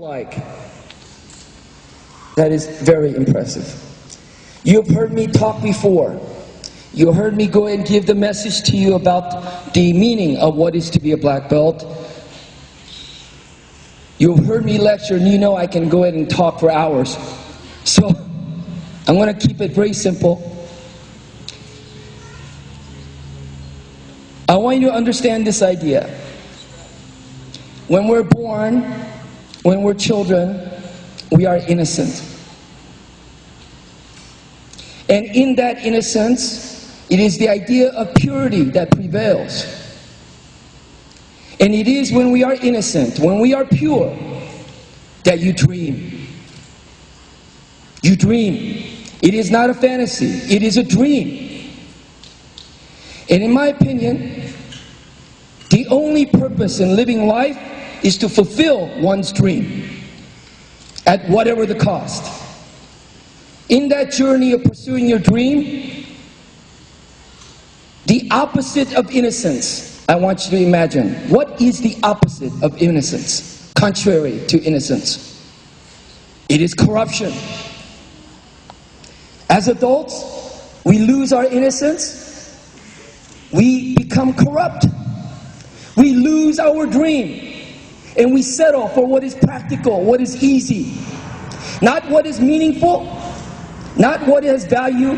alike. That is very impressive. You've heard me talk before. You heard me go and give the message to you about the meaning of what is to be a black belt. You've heard me lecture, and you know I can go ahead and talk for hours. So I'm going to keep it very simple. I want you to understand this idea. When we're born, when we're children, we are innocent. And in that innocence, it is the idea of purity that prevails. And it is when we are innocent, when we are pure, that you dream. You dream. It is not a fantasy, it is a dream. And in my opinion, the only purpose in living life is to fulfill one's dream, at whatever the cost. In that journey of pursuing your dream, the opposite of innocence, I want you to imagine. What is the opposite of innocence, contrary to innocence? It is corruption. As adults, we lose our innocence. We become corrupt. We lose our dream. And we settle for what is practical, what is easy. Not what is meaningful, not what has value,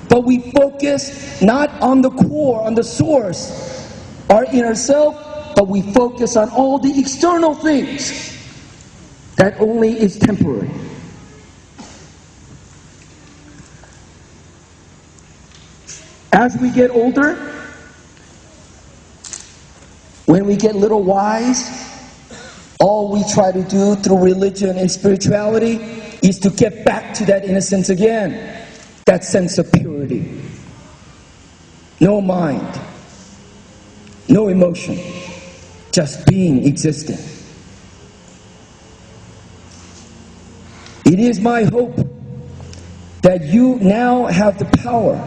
but we focus not on the core, on the source, our inner self, but we focus on all the external things that only is temporary. As we get older, when we get a little wise, all we try to do through religion and spirituality is to get back to that innocence again, that sense of purity. No mind, no emotion, just being existing. It is my hope that you now have the power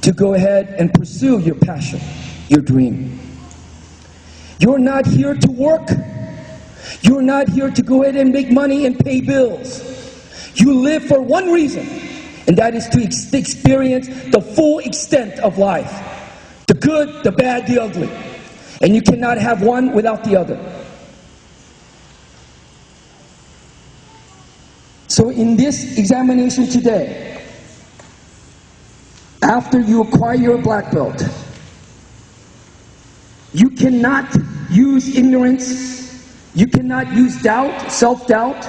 to go ahead and pursue your passion, your dream. You're not here to work. You're not here to go ahead and make money and pay bills. You live for one reason, and that is to experience the full extent of life. The good, the bad, the ugly. And you cannot have one without the other. So in this examination today, after you acquire your black belt, you cannot use ignorance, you cannot use doubt, self-doubt,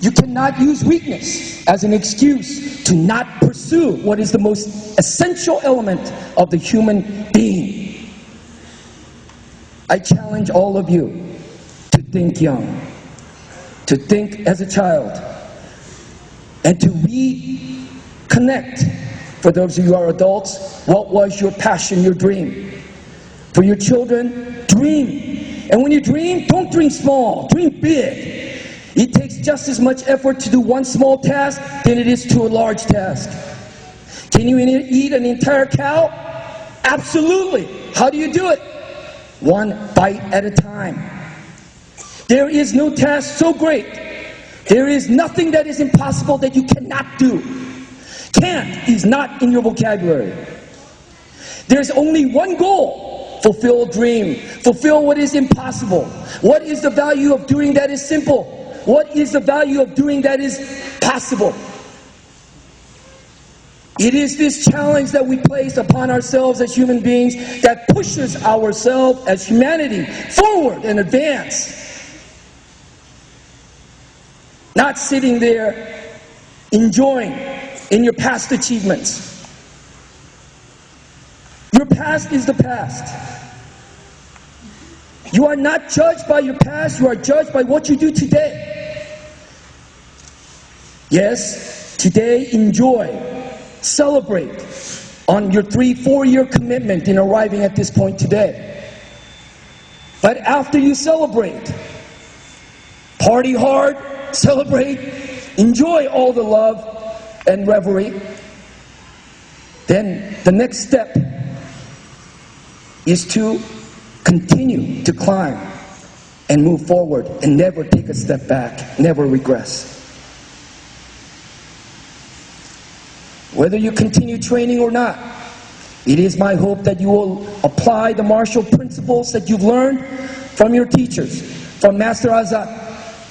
you cannot use weakness as an excuse to not pursue what is the most essential element of the human being. I challenge all of you to think young, to think as a child, and to reconnect. For those of you who are adults, what was your passion, your dream? For your children, dream. And when you dream, don't dream small, dream big. It takes just as much effort to do one small task than it is to a large task. Can you eat an entire cow? Absolutely. How do you do it? One bite at a time. There is no task so great. There is nothing that is impossible that you cannot do. Can't is not in your vocabulary. There's only one goal: fulfill a dream, fulfill what is impossible. What is the value of doing that is simple? What is the value of doing that is possible? It is this challenge that we place upon ourselves as human beings that pushes ourselves as humanity forward and advance. Not sitting there enjoying in your past achievements. Your past is the past. You are not judged by your past, you are judged by what you do today. Yes, today enjoy, celebrate on your 3-4 year commitment in arriving at this point today. But after you celebrate, party hard, celebrate, enjoy all the love and reverie, then the next step is to continue to climb and move forward and never take a step back, never regress. Whether you continue training or not, it is my hope that you will apply the martial principles that you've learned from your teachers, from Master Azad,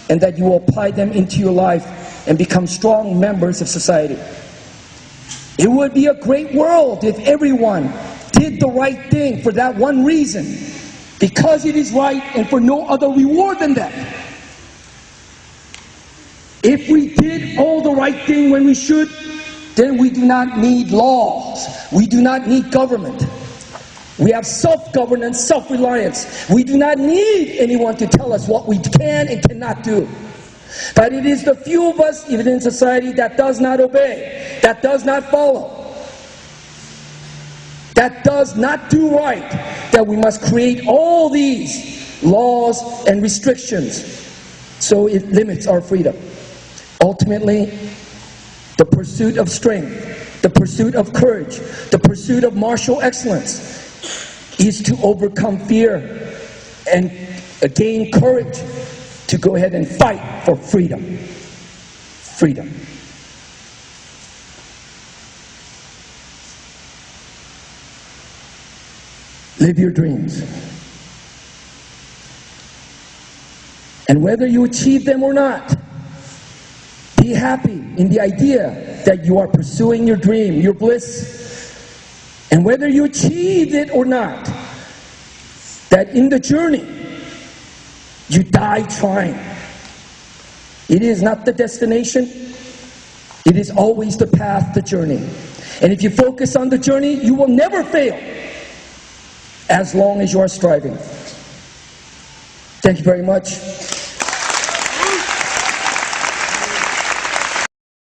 and that you will apply them into your life and become strong members of society. It would be a great world if everyone did the right thing for that one reason, because it is right and for no other reward than that. If we did all the right thing when we should, then we do not need laws. We do not need government. We have self-governance, self-reliance. We do not need anyone to tell us what we can and cannot do. But it is the few of us, even in society, that does not obey, that does not follow, that does not do right, that we must create all these laws and restrictions so it limits our freedom. Ultimately, the pursuit of strength, the pursuit of courage, the pursuit of martial excellence is to overcome fear and gain courage to go ahead and fight for freedom. Freedom. Live your dreams. And whether you achieve them or not, be happy in the idea that you are pursuing your dream, your bliss. And whether you achieve it or not, that in the journey, you die trying. It is not the destination. It is always the path, the journey. And if you focus on the journey, you will never fail as long as you are striving. Thank you very much.